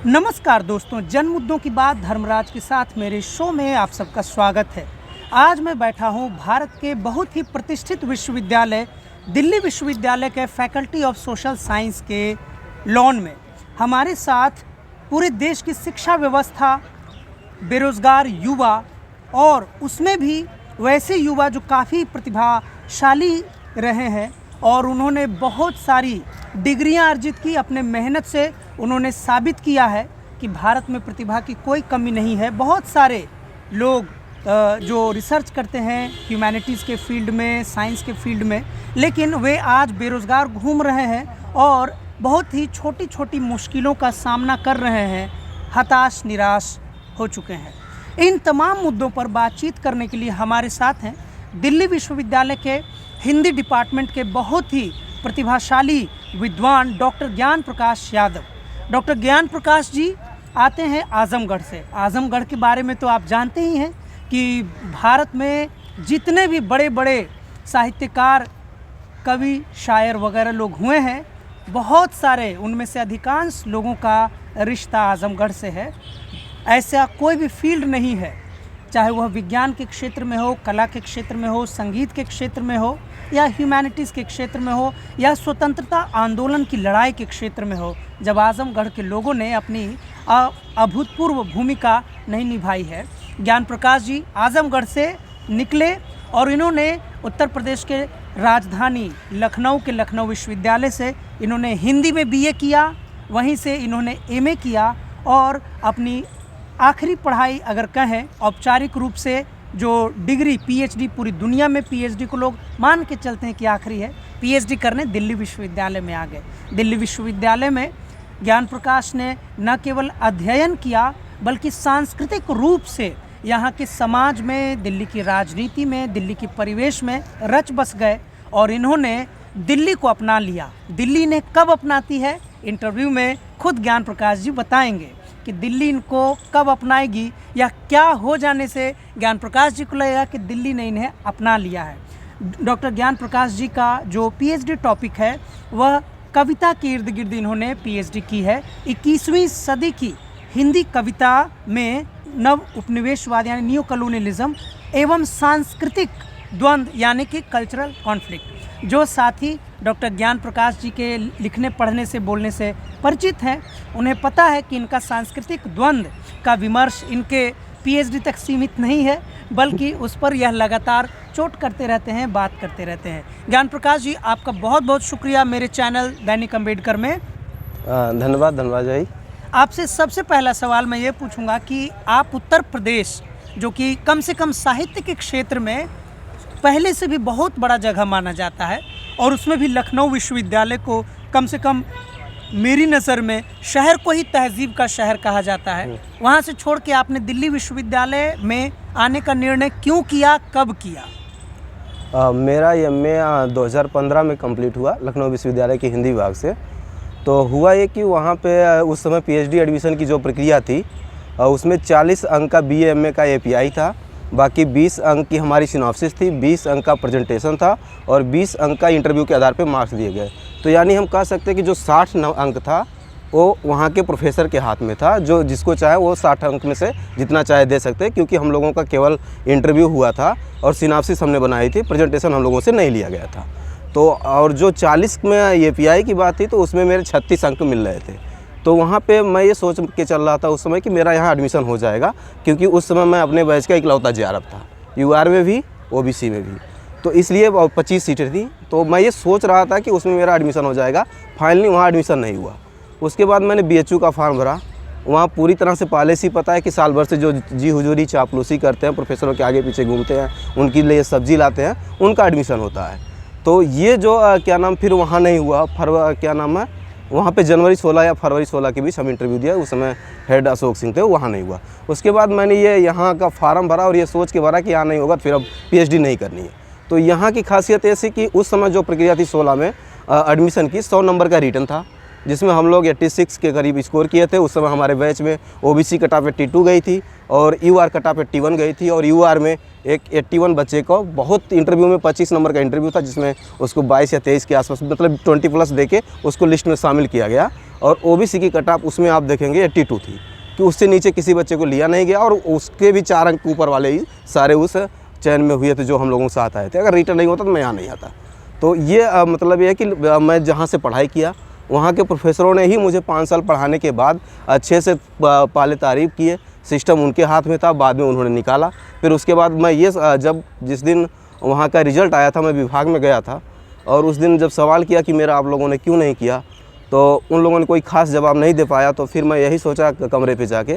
नमस्कार दोस्तों, जन मुद्दों की बात धर्मराज के साथ मेरे शो में आप सबका स्वागत है। आज मैं बैठा हूं भारत के बहुत ही प्रतिष्ठित विश्वविद्यालय दिल्ली विश्वविद्यालय के फैकल्टी ऑफ सोशल साइंस के लॉन में। हमारे साथ पूरे देश की शिक्षा व्यवस्था, बेरोजगार युवा और उसमें भी वैसे युवा जो काफ़ी प्रतिभाशाली रहे हैं और उन्होंने बहुत सारी डिग्रियां अर्जित की। अपने मेहनत से उन्होंने साबित किया है कि भारत में प्रतिभा की कोई कमी नहीं है। बहुत सारे लोग जो रिसर्च करते हैं ह्यूमैनिटीज़ के फील्ड में, साइंस के फील्ड में, लेकिन वे आज बेरोज़गार घूम रहे हैं और बहुत ही छोटी छोटी मुश्किलों का सामना कर रहे हैं, हताश निराश हो चुके हैं। इन तमाम मुद्दों पर बातचीत करने के लिए हमारे साथ हैं दिल्ली विश्वविद्यालय के हिंदी डिपार्टमेंट के बहुत ही प्रतिभाशाली विद्वान डॉक्टर ज्ञान प्रकाश यादव। डॉक्टर ज्ञान प्रकाश जी आते हैं आजमगढ़ से। आजमगढ़ के बारे में तो आप जानते ही हैं कि भारत में जितने भी बड़े बड़े साहित्यकार, कवि, शायर वगैरह लोग हुए हैं, बहुत सारे उनमें से अधिकांश लोगों का रिश्ता आजमगढ़ से है। ऐसा कोई भी फील्ड नहीं है, चाहे वह विज्ञान के क्षेत्र में हो, कला के क्षेत्र में हो, संगीत के क्षेत्र में हो, या ह्यूमैनिटीज़ के क्षेत्र में हो, या स्वतंत्रता आंदोलन की लड़ाई के क्षेत्र में हो, जब आजमगढ़ के लोगों ने अपनी अभूतपूर्व भूमिका नहीं निभाई है। ज्ञान प्रकाश जी आजमगढ़ से निकले और इन्होंने उत्तर प्रदेश के राजधानी लखनऊ के लखनऊ विश्वविद्यालय से इन्होंने हिंदी में बीए किया, वहीं से इन्होंने एमए किया और अपनी आखिरी पढ़ाई अगर कहें औपचारिक रूप से जो डिग्री पीएचडी, पूरी दुनिया में पीएचडी को लोग मान के चलते हैं कि आखिरी है, पीएचडी करने दिल्ली विश्वविद्यालय में आ गए। दिल्ली विश्वविद्यालय में ज्ञान प्रकाश ने न केवल अध्ययन किया बल्कि सांस्कृतिक रूप से यहाँ के समाज में, दिल्ली की राजनीति में, दिल्ली के परिवेश में रच बस गए और इन्होंने दिल्ली को अपना लिया। दिल्ली ने कब अपनाती है, इंटरव्यू में खुद ज्ञान प्रकाश जी बताएंगे कि दिल्ली इनको कब अपनाएगी या क्या हो जाने से ज्ञान प्रकाश जी को लगेगा कि दिल्ली ने इन्हें अपना लिया है। डॉक्टर ज्ञान प्रकाश जी का जो पीएचडी टॉपिक है वह कविता के इर्द गिर्द इन्होंने पीएचडी की है। 21वीं सदी की हिंदी कविता में नव उपनिवेशवाद यानी न्यू कॉलोनियलिज्म एवं सांस्कृतिक द्वंद्व यानी कि कल्चरल कॉन्फ्लिक्ट। जो साथी डॉक्टर ज्ञान प्रकाश जी के लिखने, पढ़ने से, बोलने से परिचित हैं, उन्हें पता है कि इनका सांस्कृतिक द्वंद्व का विमर्श इनके पीएचडी तक सीमित नहीं है, बल्कि उस पर यह लगातार चोट करते रहते हैं, बात करते रहते हैं। ज्ञान प्रकाश जी, आपका बहुत बहुत शुक्रिया मेरे चैनल दैनिक अम्बेडकर में। धन्यवाद भाई। आपसे सबसे पहला सवाल मैं ये पूछूंगा कि आप उत्तर प्रदेश, जो कि कम से कम साहित्य के क्षेत्र में पहले से भी बहुत बड़ा जगह माना जाता है और उसमें भी लखनऊ विश्वविद्यालय को कम से कम मेरी नज़र में शहर को ही तहजीब का शहर कहा जाता है, वहाँ से छोड़ के आपने दिल्ली विश्वविद्यालय में आने का निर्णय क्यों किया, कब किया? मेरा एमए 2015 में कंप्लीट हुआ लखनऊ विश्वविद्यालय के हिंदी विभाग से। तो हुआ ये कि वहाँ पे उस समय पीएचडी एडमिशन की जो प्रक्रिया थी उसमें 40 अंक का बीए एमए का एपीआई था, बाकी 20 अंक की हमारी सिनॉप्सिस थी, 20 अंक का प्रेजेंटेशन था और 20 अंक का इंटरव्यू के आधार पे मार्क्स दिए गए। तो यानी हम कह सकते हैं कि जो 60 अंक था वो वहाँ के प्रोफेसर के हाथ में था, जो जिसको चाहे वो 60 अंक में से जितना चाहे दे सकते हैं, क्योंकि हम लोगों का केवल इंटरव्यू हुआ था और सिनॉप्सिस हमने बनाई थी, प्रेजेंटेशन हम लोगों से नहीं लिया गया था। तो और जो 40 में एपीआई की बात थी तो उसमें मेरे 36 अंक मिल रहे थे। तो वहाँ पे मैं ये सोच के चल रहा था उस समय कि मेरा यहाँ एडमिशन हो जाएगा, क्योंकि उस समय मैं अपने बैच का इकलौता जेआरएफ था, यूआर में भी ओबीसी में भी, तो इसलिए 25 सीटें थी। तो मैं ये सोच रहा था कि उसमें मेरा एडमिशन हो जाएगा। फाइनली वहाँ एडमिशन नहीं हुआ। उसके बाद मैंने बीएचयू का फॉर्म भरा। वहाँ पूरी तरह से पॉलिसी पता है कि साल भर से जो जी हुजूरी चापलूसी करते हैं, प्रोफेसरों के आगे पीछे घूमते हैं, उनके लिए सब्जी लाते हैं, उनका एडमिशन होता है। तो ये जो फिर वहाँ नहीं हुआ। वहाँ पे जनवरी 16 या फरवरी 16 के बीच हम इंटरव्यू दिया। उस समय हेड अशोक सिंह थे, वहाँ नहीं हुआ। उसके बाद मैंने ये यहाँ का फार्म भरा और ये सोच के भरा कि यहाँ नहीं होगा, फिर अब पीएचडी नहीं करनी है। तो यहाँ की खासियत ऐसी कि उस समय जो प्रक्रिया थी 16 में एडमिशन की, 100 नंबर का रिटन था, जिसमें हम लोग 86 के करीब स्कोर किए थे। उस समय हमारे बैच में ओबीसी कट ऑफ 82 गई थी और यूआर कट ऑफ 81 गई थी। और यूआर में एक 81 बच्चे को बहुत इंटरव्यू में 25 नंबर का इंटरव्यू था, जिसमें उसको 22 या 23 के आसपास मतलब 20+ देके उसको लिस्ट में शामिल किया गया और ओबीसी की कट ऑफ उसमें आप देखेंगे 82 थी, कि उससे नीचे किसी बच्चे को लिया नहीं गया, और उसके भी 4 अंक ऊपर वाले ही सारे उस चयन में हुए थे जो हम लोगों के साथ आए थे। अगर रिटर्न नहीं होता तो मैं यहाँ नहीं आता। तो ये मतलब ये है कि मैं जहाँ से पढ़ाई किया वहाँ के प्रोफेसरों ने ही मुझे 5 साल पढ़ाने के बाद अच्छे से पहले तारीफ़ किए, सिस्टम उनके हाथ में था, बाद में उन्होंने निकाला। फिर उसके बाद मैं ये जब जिस दिन वहाँ का रिज़ल्ट आया था, मैं विभाग में गया था, और उस दिन जब सवाल किया कि मेरा आप लोगों ने क्यों नहीं किया, तो उन लोगों ने कोई ख़ास जवाब नहीं दे पाया। तो फिर मैं यही सोचा कमरे पे जाके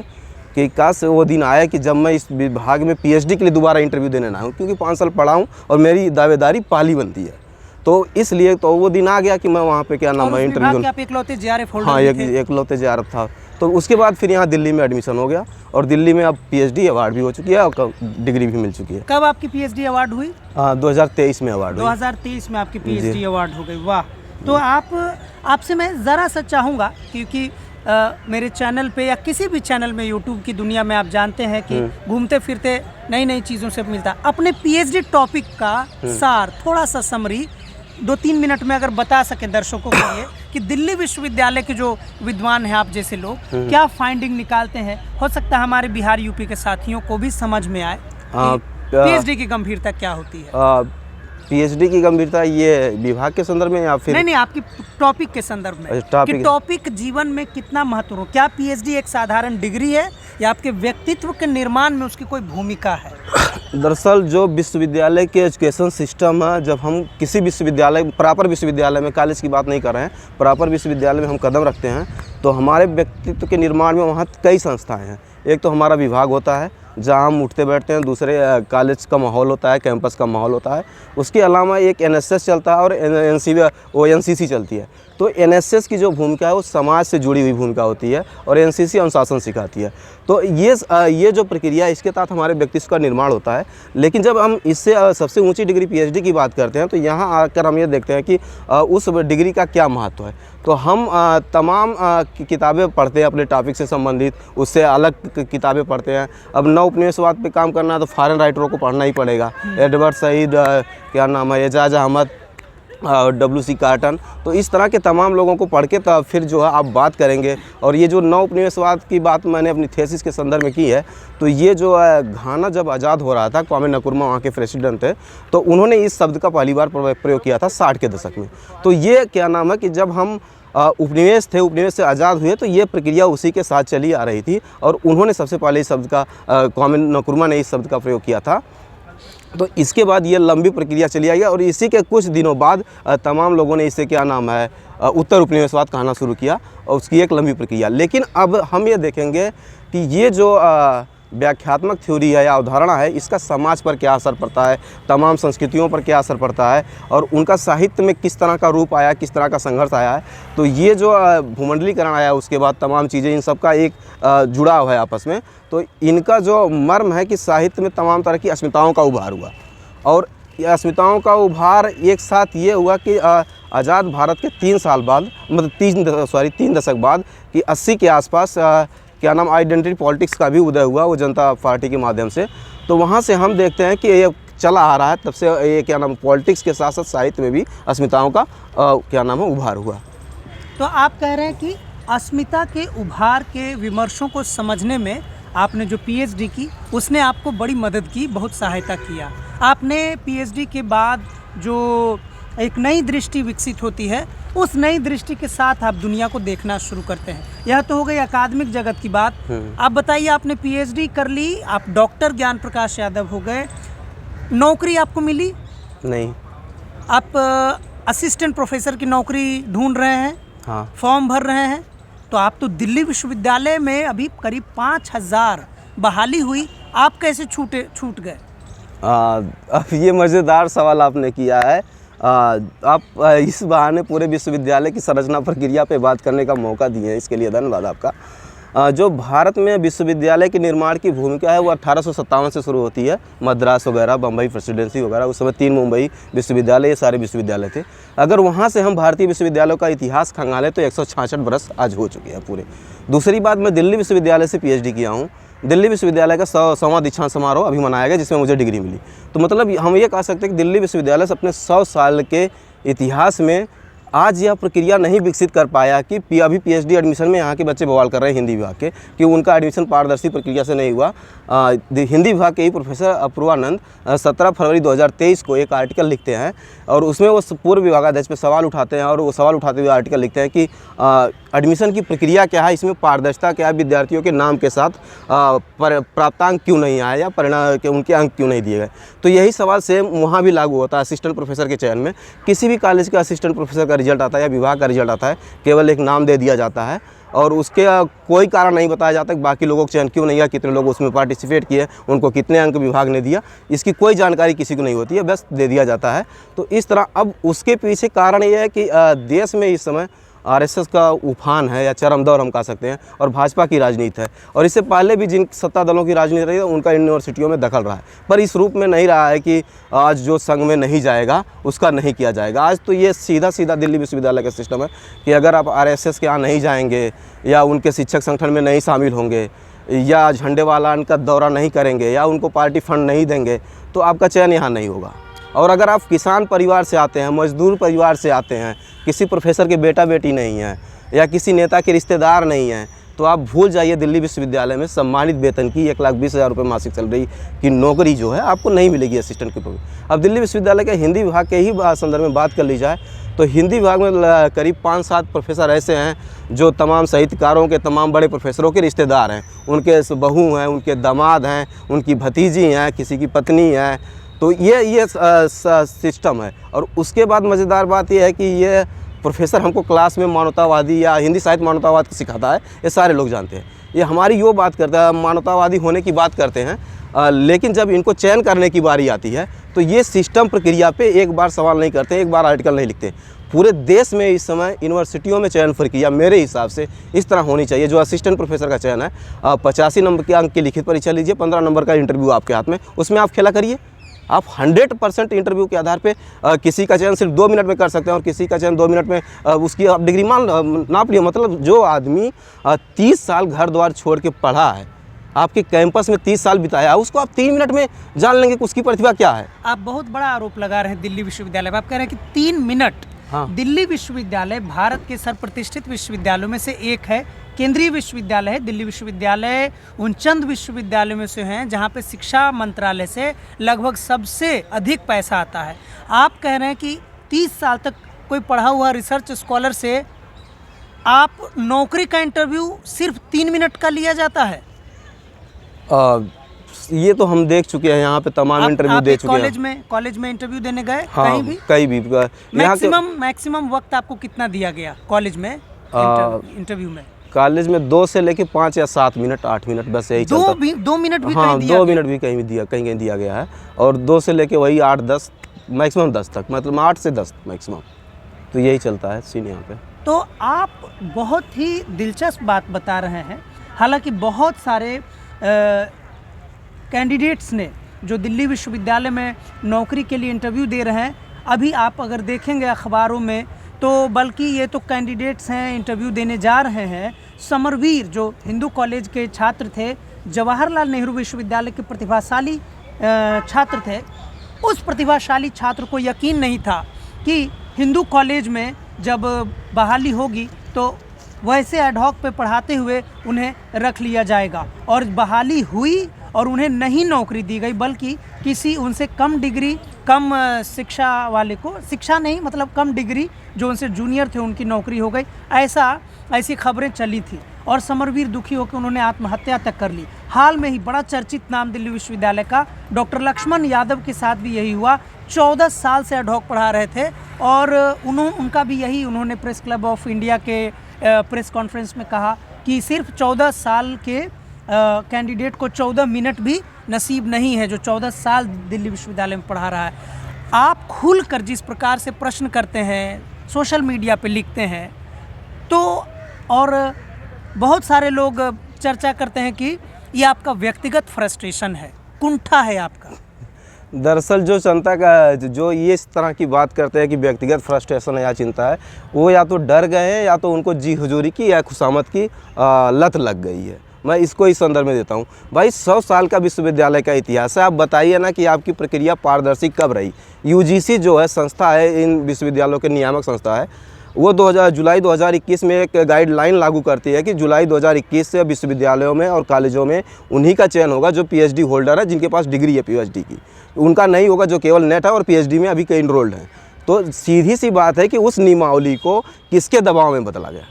कि काश वो दिन आया कि जब मैं इस विभाग में पीएचडी के लिए दोबारा इंटरव्यू देने ना हूँ, क्योंकि 5 साल पढ़ा हूँ और मेरी दावेदारी पहली बनती है। तो इसलिए तो वो दिन आ गया कि मैं वहाँ पे क्या नाम है इंटरव्यू। आप इकलौते जेआरएफ होल्डर? हाँ, इकलौते जेआरएफ था। तो उसके बाद फिर यहाँ दिल्ली में एडमिशन हो गया, और दिल्ली में अब पीएचडी अवार्ड भी हो चुकी है और डिग्री भी मिल चुकी है। कब आपकी पीएचडी अवार्ड हुई? 2023 में अवार्ड हुई। 2023 में आपकी पीएचडी अवार्ड हो गई, वाह। तो आपसे मैं ज़रा सा चाहूँगा, क्योंकि मेरे चैनल पे या किसी भी चैनल में, यूट्यूब की दुनिया में आप जानते हैं कि घूमते फिरते नई नई चीज़ों से मिलता है। अपने पीएचडी टॉपिक का सार, थोड़ा सा समरी 2-3 मिनट में अगर बता सके दर्शकों के लिए कि दिल्ली विश्वविद्यालय के जो विद्वान हैं आप जैसे लोग क्या फाइंडिंग निकालते हैं, हो सकता है हमारे बिहार यूपी के साथियों को भी समझ में आए पीएचडी की गंभीरता क्या होती है। पीएचडी की गंभीरता ये विभाग के संदर्भ में या फिर नहीं, आपकी टॉपिक के संदर्भ में, कि टॉपिक जीवन में कितना महत्वपूर्ण, क्या पीएचडी एक साधारण डिग्री है या आपके व्यक्तित्व के निर्माण में उसकी कोई भूमिका है? दरअसल जो विश्वविद्यालय के एजुकेशन सिस्टम है, जब हम किसी विश्वविद्यालय, प्रॉपर विश्वविद्यालय में, कॉलेज की बात नहीं कर रहे हैं, प्रॉपर विश्वविद्यालय में हम कदम रखते हैं, तो हमारे व्यक्तित्व के निर्माण में वहाँ कई संस्थाएं हैं। एक तो हमारा विभाग होता है जहाँ हम उठते बैठते हैं, दूसरे कॉलेज का माहौल होता है, कैंपस का माहौल होता है, उसके अलावा एक एनएसएस चलता है और एनसीसी चलती है। तो एनएसएस की जो भूमिका है वो समाज से जुड़ी हुई भूमिका होती है, और एनसीसी अनुशासन सिखाती है। तो ये जो प्रक्रिया है, इसके तहत हमारे व्यक्तित्व का निर्माण होता है। लेकिन जब हम इससे सबसे ऊंची डिग्री पीएचडी की बात करते हैं, तो यहाँ आकर हम ये देखते हैं कि उस डिग्री का क्या महत्व है। तो हम तमाम किताबें पढ़ते हैं अपने टॉपिक से संबंधित, उससे अलग किताबें पढ़ते हैं। अब नव उपनिवेशवाद पे काम करना है तो फॉरेन राइटरों को पढ़ना ही पड़ेगा, एडवर्ड सईद, क्या नाम है, एजाज अहमद, WC कार्टन। तो इस तरह के तमाम लोगों को पढ़ के तब फिर जो है आप बात करेंगे। और ये जो नव उपनिवेशवाद की बात मैंने अपनी थीसिस के संदर्भ में की है, तो ये जो घाना जब आज़ाद हो रहा था, क्वामे नक्रुमा वहाँ के प्रेसिडेंट थे, तो उन्होंने इस शब्द का पहली बार प्रयोग किया था 60 के दशक में। तो ये क्या नाम है कि जब हम उपनिवेश थे, उपनिवेश से आज़ाद हुए, तो ये प्रक्रिया उसी के साथ चली आ रही थी, और उन्होंने सबसे पहले इस शब्द का, क्वामे नक्रुमा ने इस शब्द का प्रयोग किया था। तो इसके बाद ये लंबी प्रक्रिया चली आई, और इसी के कुछ दिनों बाद तमाम लोगों ने इसे क्या नाम है उत्तर उपनिवेशवाद कहना शुरू किया, और उसकी एक लंबी प्रक्रिया। लेकिन अब हम ये देखेंगे कि ये जो व्याख्यात्मक थ्योरी है या अवधारणा है, इसका समाज पर क्या असर पड़ता है, तमाम संस्कृतियों पर क्या असर पड़ता है, और उनका साहित्य में किस तरह का रूप आया, किस तरह का संघर्ष आया है। तो ये जो भूमंडलीकरण आया, उसके बाद तमाम चीज़ें, इन सब का एक जुड़ाव है आपस में। तो इनका जो मर्म है कि साहित्य में तमाम तरह की अस्मिताओं का उभार हुआ, और ये अस्मिताओं का उभार एक साथ ये हुआ कि आज़ाद भारत के 3 साल बाद, मतलब 3 दशक बाद, कि 80 के आसपास क्या नाम आइडेंटिटी पॉलिटिक्स का भी उदय हुआ, वो जनता पार्टी के माध्यम से। तो वहाँ से हम देखते हैं कि ये चला आ रहा है, तब से ये क्या नाम पॉलिटिक्स के साथ साथ साहित्य में भी अस्मिताओं का क्या नाम है उभार हुआ। तो आप कह रहे हैं कि अस्मिता के उभार के विमर्शों को समझने में आपने जो पीएचडी की, उसने आपको बड़ी मदद की, बहुत सहायता किया। आपने पीएचडी के बाद जो एक नई दृष्टि विकसित होती है, उस नई दृष्टि के साथ आप दुनिया को देखना शुरू करते हैं। यह तो हो गई अकादमिक जगत की बात। आप बताइए, आपने पीएचडी कर ली, आप डॉक्टर ज्ञान प्रकाश यादव हो गए, नौकरी आपको मिली? नहीं। आप असिस्टेंट प्रोफेसर की नौकरी ढूंढ रहे हैं? हाँ। फॉर्म भर रहे हैं? तो आप तो दिल्ली विश्वविद्यालय में अभी करीब 5000 बहाली हुई, आप कैसे छूट गए? अब ये मज़ेदार सवाल आपने किया है। आप इस बहाने पूरे विश्वविद्यालय की संरचना प्रक्रिया पे बात करने का मौका दिए हैं, इसके लिए धन्यवाद आपका। जो भारत में विश्वविद्यालय के निर्माण की भूमिका है वो 1857 से शुरू होती है। मद्रास वगैरह, बम्बई प्रेसिडेंसी वगैरह, उस समय 3 मुंबई विश्वविद्यालय, ये सारे विश्वविद्यालय थे। अगर वहाँ से हम भारतीय विश्वविद्यालयों का इतिहास खंगालें तो 166 बरस आज हो चुके हैं पूरे। दूसरी बात, मैं दिल्ली विश्वविद्यालय से पीएचडी किया हूँ। दिल्ली विश्वविद्यालय का 100वां दीक्षांत समारोह अभी मनाया गया, जिसमें मुझे डिग्री मिली। तो मतलब हम ये कह सकते हैं कि दिल्ली विश्वविद्यालय से अपने 100 साल के इतिहास में आज यह प्रक्रिया नहीं विकसित कर पाया कि अभी पीएचडी एडमिशन में यहाँ के बच्चे बवाल कर रहे हैं हिंदी विभाग के, कि उनका एडमिशन पारदर्शी प्रक्रिया से नहीं हुआ। हिंदी विभाग के ही प्रोफेसर अपूर्वानंद 17 फरवरी 2023 को एक आर्टिकल लिखते हैं और उसमें वो पूर्व विभागाध्यक्ष पे सवाल उठाते हैं, और वो सवाल उठाते हुए आर्टिकल लिखते हैं कि एडमिशन की प्रक्रिया क्या है, इसमें पारदर्शिता क्या है, विद्यार्थियों के नाम के साथ प्राप्तांक क्यों नहीं आया या परिणाम के उनके अंक क्यों नहीं दिए गए। तो यही सवाल सेम वहाँ भी लागू होता है असिस्टेंट प्रोफेसर के चयन में। किसी भी कॉलेज का असिस्टेंट प्रोफेसर का रिजल्ट आता है या विभाग का रिजल्ट आता है, केवल एक नाम दे दिया जाता है और उसके कोई कारण नहीं बताया जाता कि बाकी लोगों का चयन क्यों नहीं हुआ, कितने लोग उसमें पार्टिसिपेट किए, उनको कितने अंक विभाग ने दिया, इसकी कोई जानकारी किसी को नहीं होती है, बस दे दिया जाता है। तो इस तरह अब उसके पीछे कारण ये है कि देश में इस समय आरएसएस का उफान है या चरम दौर हम कह सकते हैं, और भाजपा की राजनीति है, और इससे पहले भी जिन सत्ता दलों की राजनीति रही है उनका यूनिवर्सिटियों में दखल रहा है, पर इस रूप में नहीं रहा है कि आज जो संघ में नहीं जाएगा उसका नहीं किया जाएगा। आज तो ये सीधा सीधा दिल्ली विश्वविद्यालय का सिस्टम है कि अगर आप आरएसएस के यहाँ नहीं जाएंगे या उनके शिक्षक संगठन में नहीं शामिल होंगे या झंडे वाला का दौरा नहीं करेंगे या उनको पार्टी फंड नहीं देंगे तो आपका चयन यहाँ नहीं होगा। और अगर आप किसान परिवार से आते हैं, मजदूर परिवार से आते हैं, किसी प्रोफेसर के बेटा बेटी नहीं है या किसी नेता के रिश्तेदार नहीं हैं, तो आप भूल जाइए दिल्ली विश्वविद्यालय में सम्मानित वेतन की 1,20,000 रुपये मासिक सैलरी की नौकरी जो है आपको नहीं मिलेगी असिस्टेंट के पद। अब दिल्ली विश्वविद्यालय के हिंदी विभाग के ही संदर्भ में बात कर ली जाए तो हिंदी विभाग में करीब 5-7 प्रोफेसर ऐसे हैं जो तमाम साहित्यकारों के, तमाम बड़े प्रोफेसरों के रिश्तेदार हैं, उनके बहू हैं, उनके दामाद हैं, उनकी भतीजी हैं, किसी की पत्नी है। तो ये सिस्टम है। और उसके बाद मज़ेदार बात यह है कि ये प्रोफेसर हमको क्लास में मानवतावादी या हिंदी साहित्य मानवतावाद सिखाता है, ये सारे लोग जानते हैं। ये हमारी यो बात करता है, मानवतावादी होने की बात करते हैं, लेकिन जब इनको चयन करने की बारी आती है तो ये सिस्टम प्रक्रिया पे एक बार सवाल नहीं करते, एक बार आर्टिकल नहीं लिखते। पूरे देश में इस समय यूनिवर्सिटियों में चयन प्रक्रिया मेरे हिसाब से इस तरह होनी चाहिए। जो असिस्टेंट प्रोफेसर का चयन है, 85 नंबर के अंक की लिखित परीक्षा लीजिए, 15 नंबर का इंटरव्यू आपके हाथ में, उसमें आप खेला करिए। आप 100% इंटरव्यू के आधार पे किसी का चयन सिर्फ 2 मिनट में कर सकते हैं और किसी का चयन 2 मिनट में उसकी आप डिग्री नाप लिया। मतलब जो आदमी 30 साल घर द्वार छोड़ के पढ़ा है, आपके कैंपस में 30 साल बिताया, उसको आप 3 मिनट में जान लेंगे कि उसकी प्रतिभा क्या है। आप बहुत बड़ा आरोप लगा रहे हैं दिल्ली विश्वविद्यालय में। आप कह रहे हैं कि 3 मिनट। हाँ। दिल्ली विश्वविद्यालय भारत के सर्वप्रतिष्ठित विश्वविद्यालयों में से एक है, केंद्रीय विश्वविद्यालय है। दिल्ली विश्वविद्यालय उन चंद विश्वविद्यालयों में से हैं जहां पे शिक्षा मंत्रालय से लगभग सबसे अधिक पैसा आता है। आप कह रहे हैं कि 30 साल तक कोई पढ़ा हुआ रिसर्च स्कॉलर से आप नौकरी का इंटरव्यू सिर्फ 3 मिनट का लिया जाता है। ये तो हम देख चुके हैं, यहाँ पे तमाम इंटरव्यू दे चुके हैं। कॉलेज में इंटरव्यू देने गए? हाँ, कहीं भी मैक्सिमम वक्त आपको कितना दिया गया कॉलेज में इंटरव्यू में? कॉलेज में 2 से लेके 5 या 7 मिनट, 8 मिनट, बस यही चलता। 2 मिनट भी? हाँ, 2 मिनट भी कहीं दिया गया है, और 2 से लेके वही 8-10 मैक्सिमम 10 तक, मतलब 8 से 10 मैक्सिमम, तो यही चलता है सीन यहाँ पे। तो आप बहुत ही दिलचस्प बात बता रहे हैं। हालांकि बहुत सारे कैंडिडेट्स ने जो दिल्ली विश्वविद्यालय में नौकरी के लिए इंटरव्यू दे रहे हैं, अभी आप अगर देखेंगे अखबारों में तो बल्कि ये तो कैंडिडेट्स हैं इंटरव्यू देने जा रहे हैं। समरवीर जो हिंदू कॉलेज के छात्र थे, जवाहरलाल नेहरू विश्वविद्यालय के प्रतिभाशाली छात्र थे, उस प्रतिभाशाली छात्र को यकीन नहीं था कि हिंदू कॉलेज में जब बहाली होगी तो वैसे एडहॉक पे पढ़ाते हुए उन्हें रख लिया जाएगा। और बहाली हुई और उन्हें नहीं नौकरी दी गई, बल्कि किसी उनसे कम डिग्री, कम शिक्षा वाले को, शिक्षा नहीं मतलब कम डिग्री जो उनसे जूनियर थे उनकी नौकरी हो गई। ऐसी खबरें चली थी और समरवीर दुखी होकर उन्होंने आत्महत्या तक कर ली। हाल में ही बड़ा चर्चित नाम दिल्ली विश्वविद्यालय का डॉक्टर लक्ष्मण यादव के साथ भी यही हुआ। 14 साल से एडहॉक पढ़ा रहे थे और उनका भी यही, उन्होंने प्रेस क्लब ऑफ इंडिया के प्रेस कॉन्फ्रेंस में कहा कि सिर्फ 14 साल के कैंडिडेट को 14 मिनट भी नसीब नहीं है जो 14 साल दिल्ली विश्वविद्यालय में पढ़ा रहा है। आप खुलकर जिस प्रकार से प्रश्न करते हैं, सोशल मीडिया पे लिखते हैं, तो और बहुत सारे लोग चर्चा करते हैं कि ये आपका व्यक्तिगत फ्रस्ट्रेशन है, कुंठा है आपका। दरअसल जो जनता का जो ये इस तरह की बात करते हैं कि व्यक्तिगत फ्रस्ट्रेशन है या चिंता है, वो या तो डर गए हैं या तो उनको जी हुजूरी की या खुशामद की लत लग गई है। मैं इसको इस संदर्भ में देता हूँ। भाई 100 साल का विश्वविद्यालय का इतिहास है, आप बताइए ना कि आपकी प्रक्रिया पारदर्शी कब रही। यूजीसी जो है संस्था है, इन विश्वविद्यालयों के नियामक संस्था है, वो जुलाई 2021 में एक गाइडलाइन लागू करती है कि जुलाई 2021 से विश्वविद्यालयों में और कॉलेजों में उन्हीं का चयन होगा जो पीएचडी होल्डर है, जिनके पास डिग्री है पीएचडी की। उनका नहीं होगा जो केवल नेट है और पीएचडी में अभी कई इनरोल्ड हैं। तो सीधी सी बात है कि उस नियमावली को किसके दबाव में बदला गया,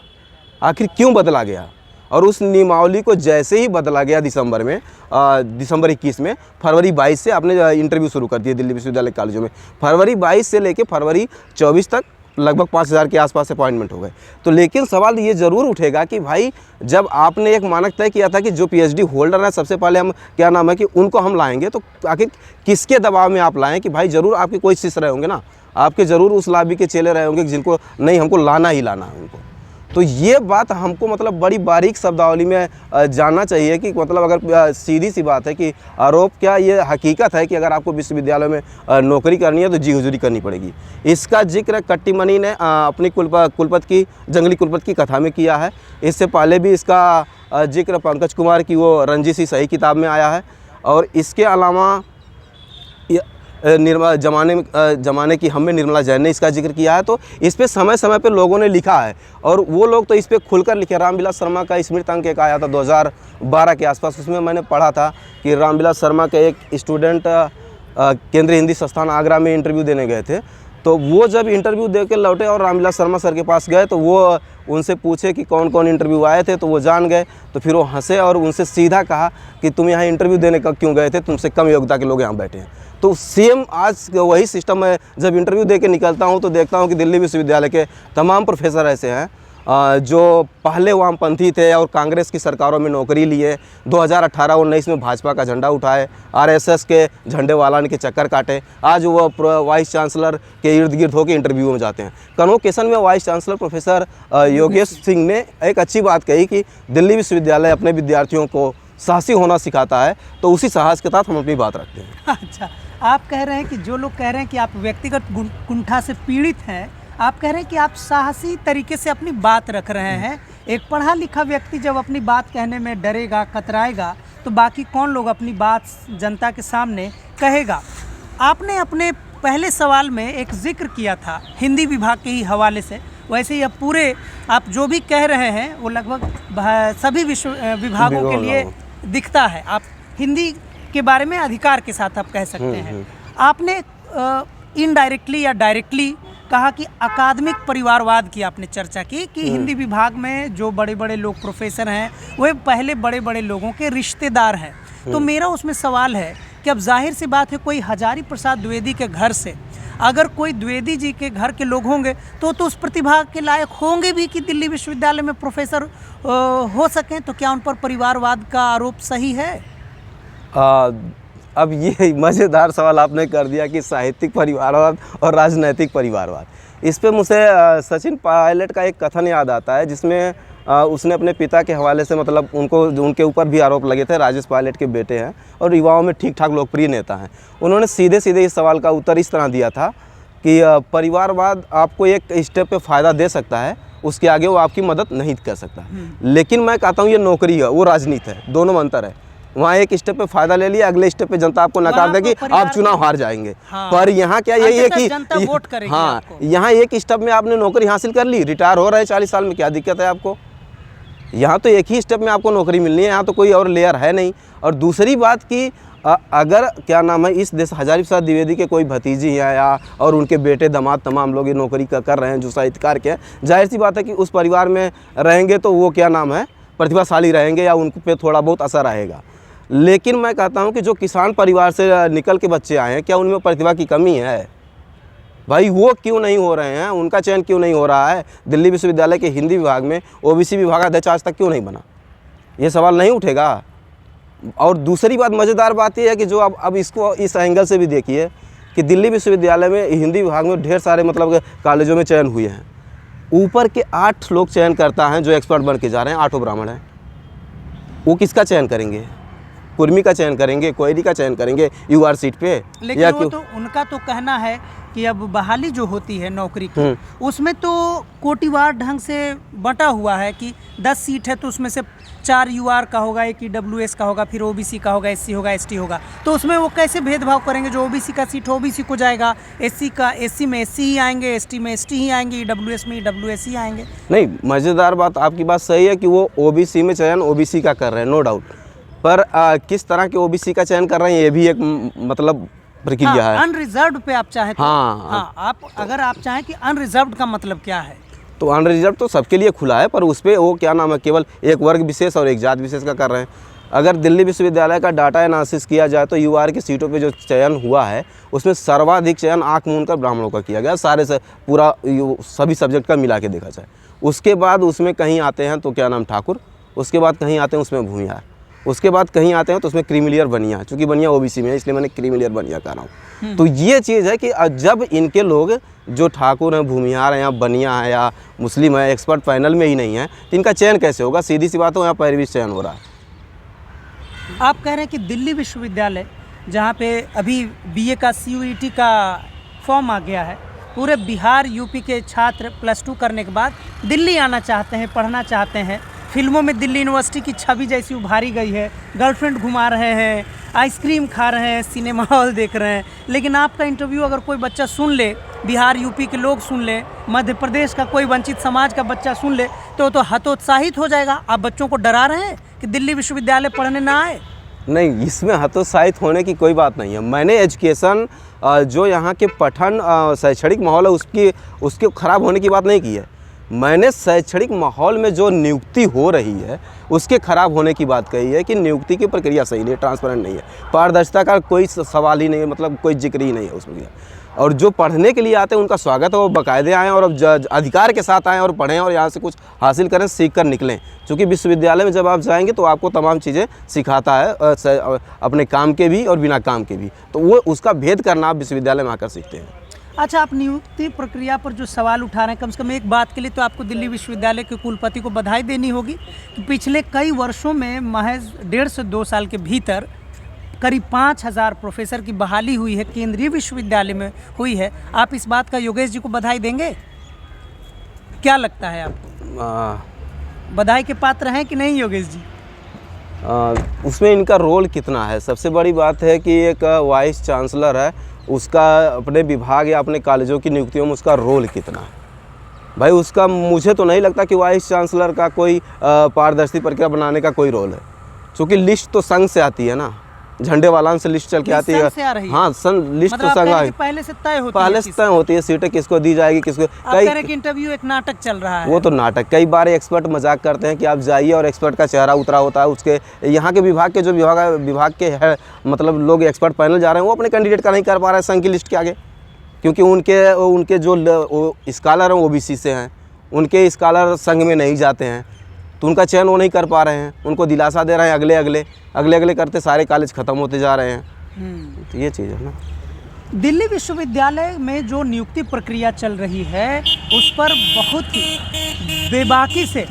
आखिर क्यों बदला गया? और उस नियमावली को जैसे ही बदला गया दिसंबर 21 में, फरवरी 22 से आपने इंटरव्यू शुरू कर दिए दिल्ली विश्वविद्यालय कॉलेजों में। फरवरी 22 से लेकर फरवरी 24 तक लगभग 5000 के आसपास अपॉइंटमेंट हो गए। तो लेकिन सवाल ये ज़रूर उठेगा कि भाई जब आपने एक मानक तय किया था कि जो पीएचडी होल्डर है सबसे पहले हम क्या नाम है कि उनको हम लाएंगे, तो आखिर किसके दबाव में आप लाएं? कि भाई ज़रूर आपके कोई शिष्य रहे होंगे ना, आपके ज़रूर उस लाबी के चेले रहे होंगे जिनको नहीं हमको लाना ही लाना है उनको। तो ये बात हमको मतलब बड़ी बारीक शब्दावली में जानना चाहिए कि मतलब अगर सीधी सी बात है कि आरोप क्या ये हकीकत है कि अगर आपको विश्वविद्यालय में नौकरी करनी है तो जी हुजूरी करनी पड़ेगी। इसका जिक्र कट्टीमणि ने अपनी जंगली कुलपत की कथा में किया है। इससे पहले भी इसका जिक्र पंकज कुमार की वो रंजिशी सही किताब में आया है। और इसके अलावा जमाने की हमें निर्मला जैन ने इसका जिक्र किया है। तो इस पे समय समय पे लोगों ने लिखा है और वो लोग तो इस पे खुलकर लिखे। रामविलास शर्मा का स्मृत अंक एक आया था 2012 के आसपास, उसमें मैंने पढ़ा था कि रामविलास शर्मा के एक स्टूडेंट केंद्रीय हिंदी संस्थान आगरा में इंटरव्यू देने गए थे। तो वो जब इंटरव्यू दे के लौटे और रामविलास शर्मा सर के पास गए तो वो उनसे पूछे कि कौन कौन इंटरव्यू आए थे, तो वो जान गए। तो फिर वो हंसे और उनसे सीधा कहा कि तुम यहाँ इंटरव्यू देने का क्यों गए थे, तुमसे कम योग्यता के लोग यहाँ बैठे हैं। तो सेम आज वही सिस्टम है। जब इंटरव्यू दे के निकलता हूँ तो देखता हूँ कि दिल्ली विश्वविद्यालय के तमाम प्रोफेसर ऐसे हैं जो पहले वामपंथी थे और कांग्रेस की सरकारों में नौकरी लिए, 2018-19 में भाजपा का झंडा उठाए, आरएसएस के झंडे वालाने के चक्कर काटे, आज वो वाइस चांसलर के इर्द गिर्द होकर इंटरव्यू में जाते हैं। कन्वोकेशन में vice chancellor professor Yogesh Singh ने एक अच्छी बात कही कि दिल्ली विश्वविद्यालय अपने विद्यार्थियों को साहसी होना सिखाता है, तो उसी साहस के साथ हम अपनी बात रखते हैं। अच्छा, आप कह रहे हैं कि जो लोग कह रहे हैं कि आप व्यक्तिगत कुंठा से पीड़ित हैं, आप कह रहे हैं कि आप साहसी तरीके से अपनी बात रख रहे हैं। एक पढ़ा लिखा व्यक्ति जब अपनी बात कहने में डरेगा, कतराएगा, तो बाकी कौन लोग अपनी बात जनता के सामने कहेगा। आपने अपने पहले सवाल में एक जिक्र किया था हिंदी विभाग के ही हवाले से, वैसे ही अब पूरे आप जो भी कह रहे हैं वो लगभग सभी विभागों के लिए दिखता है। आप हिंदी के बारे में अधिकार के साथ आप कह सकते हैं। आपने इनडायरेक्टली या डायरेक्टली कहा कि अकादमिक परिवारवाद की आपने चर्चा की कि हिंदी विभाग में जो बड़े बड़े लोग प्रोफेसर हैं वे पहले बड़े बड़े लोगों के रिश्तेदार हैं। तो मेरा उसमें सवाल है कि अब जाहिर सी बात है कोई हजारी प्रसाद द्विवेदी के घर से अगर कोई द्विवेदी जी के घर के लोग होंगे तो उस प्रतिभा के लायक होंगे भी कि दिल्ली विश्वविद्यालय में प्रोफेसर हो सकें। तो क्या उन पर परिवारवाद का आरोप सही है? अब ये मज़ेदार सवाल आपने कर दिया कि साहित्यिक परिवारवाद और राजनैतिक परिवारवाद। इस पे मुझे सचिन पायलट का एक कथन याद आता है जिसमें उसने अपने पिता के हवाले से मतलब उनके ऊपर भी आरोप लगे थे। राजेश पायलट के बेटे हैं और युवाओं में ठीक ठाक लोकप्रिय नेता हैं। उन्होंने सीधे सीधे इस सवाल का उत्तर इस तरह दिया था कि परिवारवाद आपको एक स्टेप पे फ़ायदा दे सकता है, उसके आगे वो आपकी मदद नहीं कर सकता। लेकिन मैं कहता हूँ ये नौकरी है, वो राजनीति है, दोनों में अंतर है। वहाँ एक स्टेप पे फायदा ले लिया, अगले स्टेप पे जनता आपको नकार देगी, आप चुनाव हार जाएंगे। हाँ। पर यहाँ क्या यही है कि जनता वोट करेगी। हाँ, यहाँ एक स्टेप में आपने नौकरी हासिल कर ली, रिटायर हो रहे हैं 40 साल में, क्या दिक्कत है आपको? यहाँ तो एक ही स्टेप में आपको नौकरी मिलनी है, यहाँ तो कोई और लेयर है नहीं। और दूसरी बात कि अगर क्या नाम है इस देश हजारी प्रसाद द्विवेदी के कोई भतीजी हैं या और उनके बेटे दामाद तमाम लोग ये नौकरी कर रहे हैं जो साहित्यकार के, जाहिर सी बात है कि उस परिवार में रहेंगे तो वो क्या नाम है प्रतिभाशाली रहेंगे या उन पे थोड़ा बहुत असर आएगा। लेकिन मैं कहता हूं कि जो किसान परिवार से निकल के बच्चे आए हैं, क्या उनमें प्रतिभा की कमी है? भाई वो क्यों नहीं हो रहे हैं, उनका चयन क्यों नहीं हो रहा है? दिल्ली विश्वविद्यालय के हिंदी विभाग में ओबीसी विभागाध्यक्ष आज तक क्यों नहीं बना? ये सवाल नहीं उठेगा। और दूसरी बात, मज़ेदार बात यह है कि जो अब इसको इस एंगल से भी देखिए कि दिल्ली विश्वविद्यालय में हिंदी विभाग में ढेर सारे मतलब कॉलेजों में चयन हुए हैं। ऊपर के 8 लोग चयन करता हैं जो एक्सपर्ट बन के जा रहे हैं, 8 ब्राह्मण हैं। वो किसका चयन करेंगे? कुर्मी का चयन करेंगे, कोयरी का चयन करेंगे यूआर सीट पे? लेकिन या वो क्यों? तो उनका तो कहना है कि अब बहाली जो होती है नौकरी की, उसमें तो कोटिवार ढंग से बटा हुआ है कि 10 सीट है तो उसमें से 4 यूआर का होगा, 1 ईडब्ल्यूएस का होगा, फिर ओबीसी का होगा, एससी होगा, एसटी होगा। तो उसमें वो कैसे भेदभाव करेंगे? जो ओबीसी का सीट ओबीसी को जाएगा, एससी का एससी में एससी ही आएंगे, एसटी में एसटी ही आएंगे, ईडब्ल्यूएस में ईडब्ल्यूएस ही आएंगे। नहीं, मज़ेदार बात, आपकी बात सही है कि वो ओबीसी में चयन ओबीसी का कर रहे हैं, नो डाउट। पर किस तरह के ओबीसी का चयन कर रहे हैं ये भी एक मतलब प्रक्रिया है। अनरिजर्व्ड पे आप चाहें तो, हाँ, आप अगर आप चाहें कि अनरिजर्व्ड का मतलब क्या है? तो अनरिजर्व तो सबके लिए खुला है, पर उस पर वो क्या नाम है, केवल एक वर्ग विशेष और एक जात विशेष का कर रहे हैं। अगर दिल्ली विश्वविद्यालय का डाटा एनालिसिस किया जाए तो यूआर की सीटों पे जो चयन हुआ है उसमें सर्वाधिक चयन आँख मूंद कर ब्राह्मणों का किया गया, सारे से पूरा सभी सब्जेक्ट का मिला के देखा जाए। उसके बाद उसमें कहीं आते हैं तो क्या नाम ठाकुर, उसके बाद कहीं आते हैं उसमें भूमिहार, उसके बाद कहीं आते हैं तो उसमें क्रीमिलियर बनिया, चूँकि बनिया ओबीसी में है इसलिए मैंने क्रीमिलियर बनिया कह रहा हूँ। तो ये चीज़ है कि जब इनके लोग जो ठाकुर हैं, भूमिहार हैं या बनिया है या मुस्लिम है, एक्सपर्ट पैनल में ही नहीं है, तो इनका चयन कैसे होगा? सीधी सी बात हो, यहाँ पैरवी चयन हो रहा है। आप कह रहे हैं कि दिल्ली विश्वविद्यालय जहाँ पे अभी बीए का CUET का फॉर्म आ गया है, पूरे बिहार यूपी के छात्र +2 करने के बाद दिल्ली आना चाहते हैं, पढ़ना चाहते हैं। फिल्मों में दिल्ली यूनिवर्सिटी की छवि जैसी उभारी गई है, गर्लफ्रेंड घुमा रहे हैं, आइसक्रीम खा रहे हैं, सिनेमा हॉल देख रहे हैं। लेकिन आपका इंटरव्यू अगर कोई बच्चा सुन ले, बिहार यूपी के लोग सुन ले, मध्य प्रदेश का कोई वंचित समाज का बच्चा सुन ले तो हतोत्साहित हो जाएगा। आप बच्चों को डरा रहे हैं कि दिल्ली विश्वविद्यालय पढ़ने ना आए? नहीं, इसमें हतोत्साहित होने की कोई बात नहीं है। मैंने एजुकेशन जो यहाँ के पठन शैक्षणिक माहौल है उसके ख़राब होने की बात नहीं की है। मैंने शैक्षणिक माहौल में जो नियुक्ति हो रही है उसके ख़राब होने की बात कही है कि नियुक्ति की प्रक्रिया सही नहीं है, ट्रांसपेरेंट नहीं है, पारदर्शिता का कोई सवाल ही नहीं है, मतलब कोई जिक्र ही नहीं है उसमें। और जो पढ़ने के लिए आते हैं उनका स्वागत है, वो बाकायदे आएँ और अब अधिकार के साथ आएँ और पढ़ें और यहाँ से कुछ हासिल करें, सीख कर निकलें। क्योंकि विश्वविद्यालय में जब आप जाएंगे तो आपको तमाम चीज़ें सिखाता है, अपने काम के भी और बिना काम के भी। तो वो उसका भेद करना आप विश्वविद्यालय में आकर सीखते हैं। अच्छा, आप नियुक्ति प्रक्रिया पर जो सवाल उठा रहे हैं, कम से कम एक बात के लिए तो आपको दिल्ली विश्वविद्यालय के कुलपति को बधाई देनी होगी कि पिछले कई वर्षों में महज 1.5 से 2 साल के भीतर करीब 5000 प्रोफेसर की बहाली हुई है, केंद्रीय विश्वविद्यालय में हुई है। आप इस बात का योगेश जी को बधाई देंगे? क्या लगता है आपको, बधाई के पात्र हैं कि नहीं योगेश जी? उसमें इनका रोल कितना है? सबसे बड़ी बात है कि एक वाइस चांसलर है, उसका अपने विभाग या अपने कॉलेजों की नियुक्तियों में उसका रोल कितना है? भाई उसका मुझे तो नहीं लगता कि वाइस चांसलर का कोई पारदर्शी प्रक्रिया बनाने का कोई रोल है, क्योंकि लिस्ट तो संघ से आती है ना, झंडे वालान से लिस्ट चल के आती है। हाँ, लिस्ट मतलब तो संघ पहले से तय होती है, पहले से तय होती है सीटें किसको दी जाएगी, किसको। कई इंटरव्यू एक नाटक चल रहा है। वो तो नाटक, कई बार एक्सपर्ट मजाक करते हैं कि आप जाइए और एक्सपर्ट का चेहरा उतरा होता है, उसके यहाँ के विभाग के जो विभाग के है, मतलब लोग एक्सपर्ट पैनल जा रहे हैं वो अपने कैंडिडेट का नहीं कर पा रहे हैं संघ की लिस्ट के आगे, क्योंकि उनके जो स्कॉलर हैं ओबीसी से हैं, उनके स्कॉलर संघ में नहीं जाते हैं, तो उनका चयन वो नहीं कर पा रहे हैं। उनको दिलासा दे रहे हैं, अगले करते सारे कॉलेज ख़त्म होते जा रहे हैं। तो ये चीज़ है ना। दिल्ली विश्वविद्यालय में जो नियुक्ति प्रक्रिया चल रही है उस पर बहुत ही बेबाकी से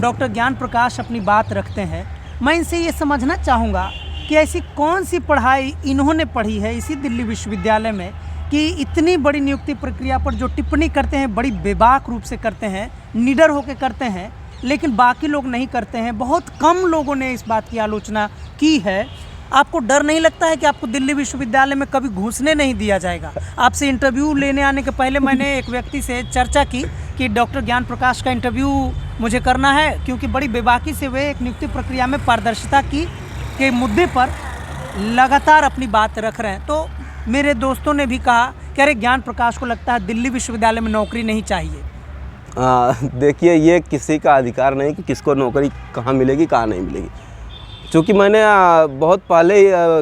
डॉक्टर ज्ञान प्रकाश अपनी बात रखते हैं। मैं इनसे ये समझना चाहूँगा कि ऐसी कौन सी पढ़ाई इन्होंने पढ़ी है इसी दिल्ली विश्वविद्यालय में कि इतनी बड़ी नियुक्ति प्रक्रिया पर जो टिप्पणी करते हैं बड़ी बेबाक रूप से करते हैं, निडर होकर करते हैं, लेकिन बाकी लोग नहीं करते हैं। बहुत कम लोगों ने इस बात की आलोचना की है। आपको डर नहीं लगता है कि आपको दिल्ली विश्वविद्यालय में कभी घुसने नहीं दिया जाएगा? आपसे इंटरव्यू लेने आने के पहले मैंने एक व्यक्ति से चर्चा की कि डॉक्टर ज्ञान प्रकाश का इंटरव्यू मुझे करना है, क्योंकि बड़ी बेबाकी से वे एक नियुक्ति प्रक्रिया में पारदर्शिता के मुद्दे पर लगातार अपनी बात रख रहे हैं। तो मेरे दोस्तों ने भी कहा कि अरे ज्ञान प्रकाश को लगता है दिल्ली विश्वविद्यालय में नौकरी नहीं चाहिए। देखिए, ये किसी का अधिकार नहीं कि किसको नौकरी कहाँ मिलेगी कहाँ नहीं मिलेगी। चूँकि मैंने बहुत पहले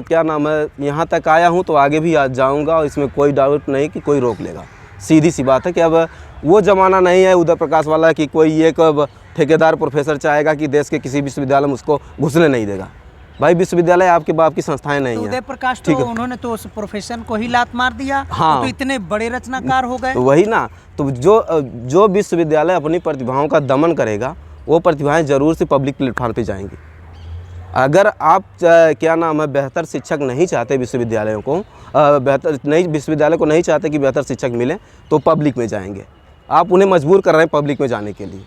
क्या नाम है यहाँ तक आया हूँ, तो आगे भी जाऊँगा और इसमें कोई डाउट नहीं कि कोई रोक लेगा। सीधी सी बात है कि अब वो ज़माना नहीं है उदय प्रकाश वाला कि कोई एक ठेकेदार प्रोफेसर चाहेगा कि देश के किसी विश्वविद्यालय में उसको घुसने नहीं देगा। भाई विश्वविद्यालय आपके बाप की संस्थाएं नहीं है। उदय प्रकाश तो उन्होंने तो उस प्रोफेशन को ही लात मार दिया। हाँ, तो इतने बड़े रचनाकार हो गए। तो वही ना, तो जो विश्वविद्यालय अपनी प्रतिभाओं का दमन करेगा वो प्रतिभाएं जरूर से पब्लिक प्लेटफॉर्म पे जाएंगी। अगर आप क्या नाम है बेहतर शिक्षक नहीं चाहते विश्वविद्यालयों को, बेहतर नहीं विश्वविद्यालय को नहीं चाहते कि बेहतर शिक्षक मिले, तो पब्लिक में जाएंगे। आप उन्हें मजबूर कर रहे हैं पब्लिक में जाने के लिए,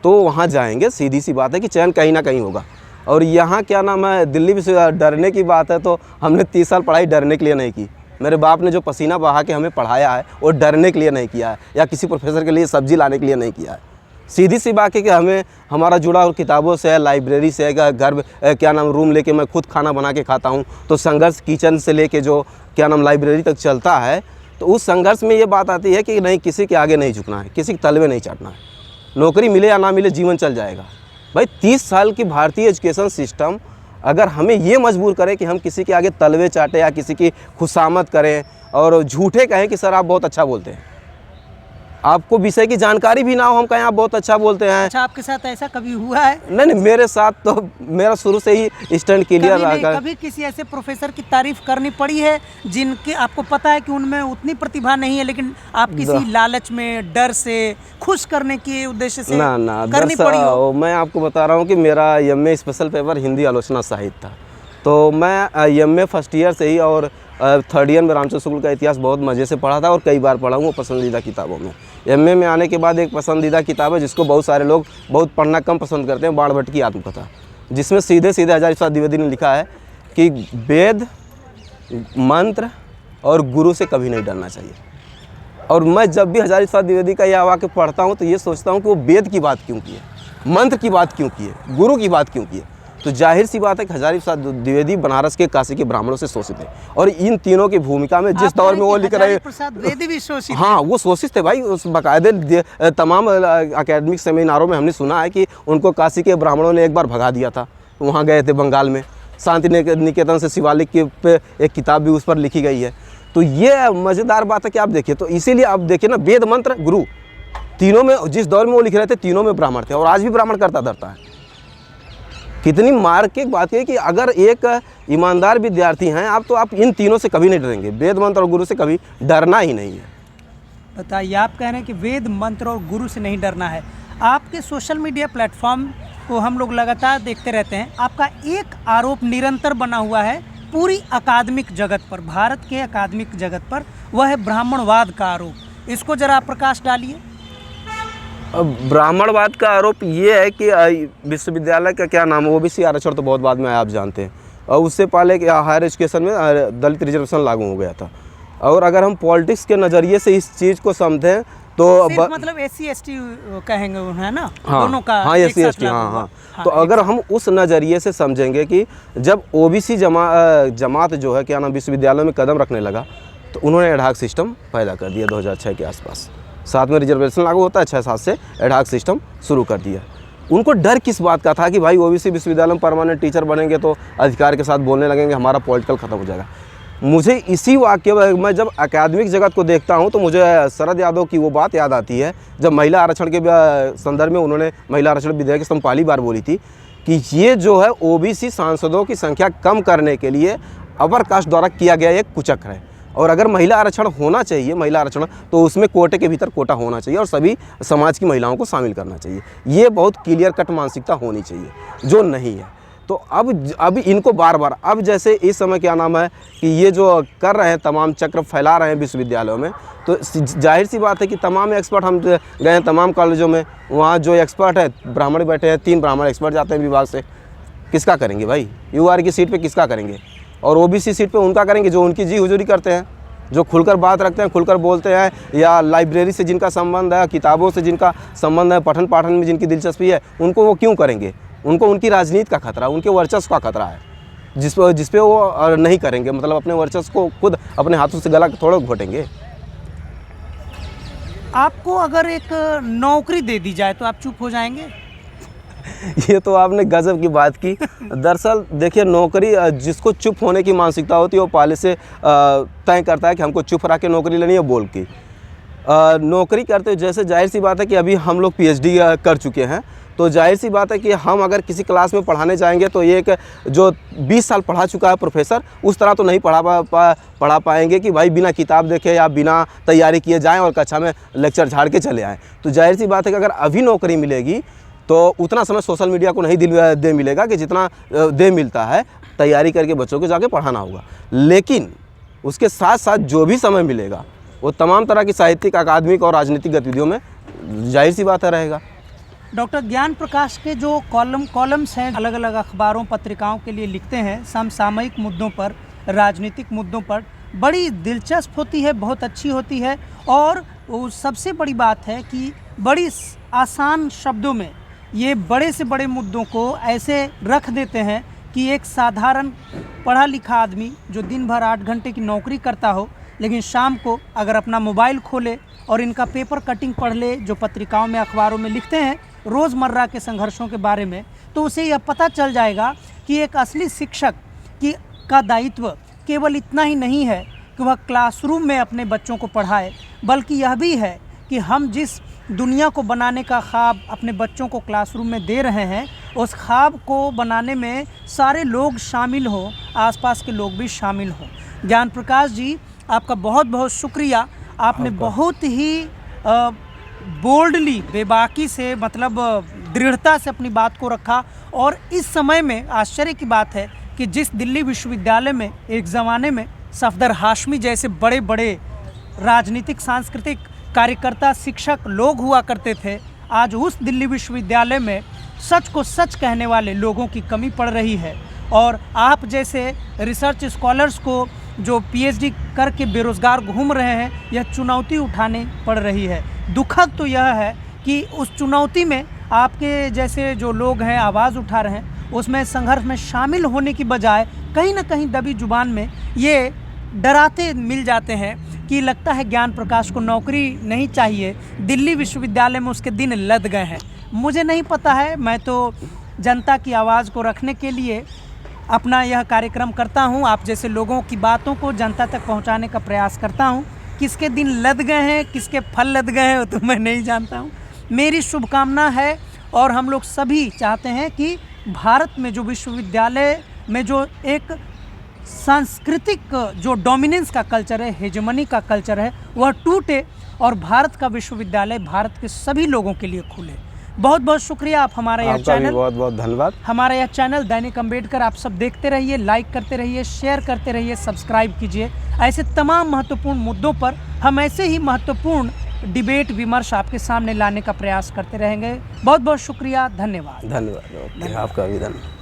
तो वहाँ जाएंगे। सीधी सी बात है कि चयन कहीं ना कहीं होगा। और यहाँ क्या नाम है दिल्ली विश्वविद्यालय, डरने की बात है तो हमने 30 साल पढ़ाई डरने के लिए नहीं की। मेरे बाप ने जो पसीना बहा के हमें पढ़ाया है वो डरने के लिए नहीं किया है, या किसी प्रोफेसर के लिए सब्जी लाने के लिए नहीं किया है। सीधी सी बात है कि हमें हमारा जुड़ा और किताबों से है, लाइब्रेरी से है, घर क्या नाम रूम लेके मैं खुद खाना बना के खाता हूँ। तो संघर्ष किचन से लेके जो क्या नाम लाइब्रेरी तक चलता है, तो उस संघर्ष में ये बात आती है कि नहीं, किसी के आगे नहीं झुकना है, किसी के तलवे नहीं चाटना है। नौकरी मिले या ना मिले जीवन चल जाएगा। भाई 30 साल की भारतीय एजुकेशन सिस्टम अगर हमें ये मजबूर करे कि हम किसी के आगे तलवे चाटे या किसी की खुशामद करें और झूठे कहें कि सर आप बहुत अच्छा बोलते हैं, आपको विषय की जानकारी भी ना हो, हम कहें आप बहुत अच्छा बोलते हैं। अच्छा, आपके साथ ऐसा कभी हुआ है? नहीं, मेरे साथ तो मेरा शुरू से ही स्टैंड क्लियर रहा। कभी किसी ऐसे प्रोफेसर की तारीफ करनी पड़ी है जिनके आपको पता है कि उनमें उतनी प्रतिभा नहीं है, लेकिन आप किसी लालच में, डर से, खुश करने के उद्देश्य से ना करनी पड़ी हो? मैं आपको बता रहा हूँ कि मेरा एमए स्पेशल पेपर हिंदी आलोचना साहित्य था। तो मैं एमए फर्स्ट ईयर से ही और थर्ड ईयर में रामचंद्र शुक्ल का इतिहास बहुत मज़े से पढ़ा था और कई बार पढ़ा हूँ वो पसंदीदा किताबों में। एमए में आने के बाद एक पसंदीदा किताब है जिसको बहुत सारे लोग बहुत पढ़ना कम पसंद करते हैं, बाणभट्ट की आत्मकथा, जिसमें सीधे सीधे हज़ारी प्रसाद द्विवेदी ने लिखा है कि वेद, मंत्र और गुरु से कभी नहीं डरना चाहिए। और मैं जब भी हज़ारी प्रसाद द्विवेदी का यह वाक्य पढ़ता हूँ तो ये सोचता हूँ कि वो वेद की बात क्यों की है, मंत्र की बात क्यों की है, गुरु की बात क्यों की है। तो जाहिर सी बात है कि हज़ारी प्रसाद द्विवेदी बनारस के काशी के ब्राह्मणों से शोषित है, और इन तीनों की भूमिका में जिस दौर में वो लिख रहे हैं, हाँ वो शोषित थे भाई। उस बाकायदे तमाम एकेडमिक सेमिनारों में हमने सुना है कि उनको काशी के ब्राह्मणों ने एक बार भगा दिया था। वहाँ गए थे बंगाल में, शांति निकेतन से शिवालिक के पे एक किताब भी उस पर लिखी गई है। तो ये मज़ेदार बात है कि आप देखिए, तो इसीलिए आप देखिए ना, वेद, मंत्र, गुरु, तीनों में जिस दौर में वो लिख रहे थे तीनों में ब्राह्मण थे, और आज भी ब्राह्मण करता धरता है। कितनी मार की बात है कि अगर एक ईमानदार विद्यार्थी हैं आप, तो आप इन तीनों से कभी नहीं डरेंगे, वेद, मंत्र और गुरु से कभी डरना ही नहीं है। बताइए, आप कह रहे हैं कि वेद, मंत्र और गुरु से नहीं डरना है। आपके सोशल मीडिया प्लेटफॉर्म को हम लोग लगातार देखते रहते हैं। आपका एक आरोप निरंतर बना हुआ है पूरी अकादमिक जगत पर, भारत के अकादमिक जगत पर, वह है ब्राह्मणवाद का आरोप। इसको जरा प्रकाश डालिए। ब्राह्मणवाद का आरोप ये है कि विश्वविद्यालय का क्या नाम है, ओबीसी आरक्षण तो बहुत बाद में आया, आप जानते हैं, और उससे पहले हायर एजुकेशन में दलित रिजर्वेशन लागू हो गया था। और अगर हम पॉलिटिक्स के नज़रिए से इस चीज़ को समझें तो मतलब SC ST कहेंगे है ना, हाँ, दोनों का हाँ SC ST, हाँ। तो अगर हम उस नज़रिए से समझेंगे कि जब ओबीसी जमात जो है क्या नाम विश्वविद्यालयों में कदम रखने लगा, तो उन्होंने एडहॉक सिस्टम पैदा कर दिया 2006 के आसपास। 7 में रिजर्वेशन लागू होता है, 6-7 से एडहॉक सिस्टम शुरू कर दिया। उनको डर किस बात का था कि भाई ओबीसी विश्वविद्यालय में परमानेंट टीचर बनेंगे तो अधिकार के साथ बोलने लगेंगे, हमारा पॉलिटिकल ख़त्म हो जाएगा। मुझे इसी वाक्य में, मैं जब अकादमिक जगत को देखता हूं तो मुझे शरद यादव की वो बात याद आती है जब महिला आरक्षण के संदर्भ में उन्होंने महिला आरक्षण विधेयक स्तंभ पहली बार बोली थी कि ये जो है ओबीसी सांसदों की संख्या कम करने के लिए अपर कास्ट द्वारा किया गया एक कुचक्र है, और अगर महिला आरक्षण होना चाहिए, महिला आरक्षण, तो उसमें कोटे के भीतर कोटा होना चाहिए और सभी समाज की महिलाओं को शामिल करना चाहिए। ये बहुत क्लियर कट मानसिकता होनी चाहिए, जो नहीं है। तो अब इनको बार बार, अब जैसे इस समय क्या नाम है कि ये जो कर रहे हैं, तमाम चक्र फैला रहे हैं विश्वविद्यालयों में, तो जाहिर सी बात है कि तमाम एक्सपर्ट, हम गए हैं तमाम कॉलेजों में, वहाँ जो एक्सपर्ट है ब्राह्मण बैठे हैं, 3 ब्राह्मण एक्सपर्ट जाते हैं विभाग से, किसका करेंगे भाई? यूआर की सीट पे किसका करेंगे? और ओबीसी सीट पे उनका करेंगे जो उनकी जी हुजूरी करते हैं, जो खुलकर बात रखते हैं, खुलकर बोलते हैं, या लाइब्रेरी से जिनका संबंध है, किताबों से जिनका संबंध है, पठन पाठन में जिनकी दिलचस्पी है, उनको वो क्यों करेंगे? उनको उनकी राजनीति का खतरा, उनके वर्चस्व का खतरा है, जिस पे वो नहीं करेंगे, मतलब अपने वर्चस्व को खुद अपने हाथों से गला थोड़ा घोटेंगे। आपको अगर एक नौकरी दे दी जाए तो आप चुप हो जाएंगे? ये तो आपने गजब की बात की। दरअसल देखिए, नौकरी, जिसको चुप होने की मानसिकता होती है वो पहले से तय करता है कि हमको चुप रह के नौकरी लेनी है, बोल के नौकरी करते। जैसे जाहिर सी बात है कि अभी हम लोग PhD कर चुके हैं, तो जाहिर सी बात है कि हम अगर किसी क्लास में पढ़ाने जाएंगे तो एक जो 20 साल पढ़ा चुका है प्रोफेसर, उस तरह तो नहीं पढ़ा पाएंगे कि भाई बिना किताब देखे या बिना तैयारी किए जाएं और कक्षा में लेक्चर झाड़ के चले आएँ। तो जाहिर सी बात है कि अगर अभी नौकरी मिलेगी तो उतना समय सोशल मीडिया को नहीं दे मिलेगा कि जितना दे मिलता है तैयारी करके बच्चों को जाके पढ़ाना होगा। लेकिन उसके साथ साथ जो भी समय मिलेगा वो तमाम तरह की साहित्यिक, अकादमिक और राजनीतिक गतिविधियों में जाहिर सी बात है रहेगा। डॉक्टर ज्ञान प्रकाश के जो कॉलम्स हैं, अलग अलग अखबारों पत्रिकाओं के लिए लिखते हैं, समसामयिक मुद्दों पर, राजनीतिक मुद्दों पर, बड़ी दिलचस्प होती है, बहुत अच्छी होती है। और वो सबसे बड़ी बात है कि बड़ी आसान शब्दों में ये बड़े से बड़े मुद्दों को ऐसे रख देते हैं कि एक साधारण पढ़ा लिखा आदमी जो दिन भर 8 घंटे की नौकरी करता हो, लेकिन शाम को अगर अपना मोबाइल खोले और इनका पेपर कटिंग पढ़ ले, जो पत्रिकाओं में, अखबारों में लिखते हैं रोज़मर्रा के संघर्षों के बारे में, तो उसे यह पता चल जाएगा कि एक असली शिक्षक का दायित्व केवल इतना ही नहीं है कि वह क्लासरूम में अपने बच्चों को पढ़ाए, बल्कि यह भी है कि हम जिस दुनिया को बनाने का ख्वाब अपने बच्चों को क्लासरूम में दे रहे हैं, उस ख्वाब को बनाने में सारे लोग शामिल हों, आसपास के लोग भी शामिल हों। ज्ञान प्रकाश जी, आपका बहुत बहुत शुक्रिया। आपने बहुत ही बोल्डली, बेबाकी से, मतलब दृढ़ता से अपनी बात को रखा। और इस समय में आश्चर्य की बात है कि जिस दिल्ली विश्वविद्यालय में एक ज़माने में सफदर हाशमी जैसे बड़े बड़े राजनीतिक, सांस्कृतिक कार्यकर्ता, शिक्षक लोग हुआ करते थे, आज उस दिल्ली विश्वविद्यालय में सच को सच कहने वाले लोगों की कमी पड़ रही है। और आप जैसे रिसर्च स्कॉलर्स को जो पीएचडी करके बेरोज़गार घूम रहे हैं, यह चुनौती उठानी पड़ रही है। दुखद तो यह है कि उस चुनौती में आपके जैसे जो लोग हैं आवाज़ उठा रहे हैं, उसमें संघर्ष में शामिल होने की बजाय कहीं ना कहीं दबी जुबान में ये डराते मिल जाते हैं कि लगता है ज्ञान प्रकाश को नौकरी नहीं चाहिए, दिल्ली विश्वविद्यालय में उसके दिन लद गए हैं। मुझे नहीं पता है, मैं तो जनता की आवाज़ को रखने के लिए अपना यह कार्यक्रम करता हूं, आप जैसे लोगों की बातों को जनता तक पहुंचाने का प्रयास करता हूं। किसके दिन लद गए हैं, किसके फल लद गए हैं, वो तो मैं नहीं जानता हूं। मेरी शुभकामना है और हम लोग सभी चाहते हैं कि भारत में जो विश्वविद्यालय में जो एक सांस्कृतिक जो डोमिनेंस का कल्चर है, हेजेमनी का कल्चर है, वह टूटे और भारत का विश्वविद्यालय भारत के सभी लोगों के लिए खुले। बहुत बहुत शुक्रिया। आप हमारा यह चैनल, बहुत बहुत धन्यवाद। हमारा यह चैनल दैनिक अम्बेडकर आप सब देखते रहिए, लाइक करते रहिए, शेयर करते रहिए, सब्सक्राइब कीजिए। ऐसे तमाम महत्वपूर्ण मुद्दों पर हम ऐसे ही महत्वपूर्ण डिबेट, विमर्श आपके सामने लाने का प्रयास करते रहेंगे। बहुत बहुत शुक्रिया। धन्यवाद। धन्यवाद। आपका भी धन्यवाद।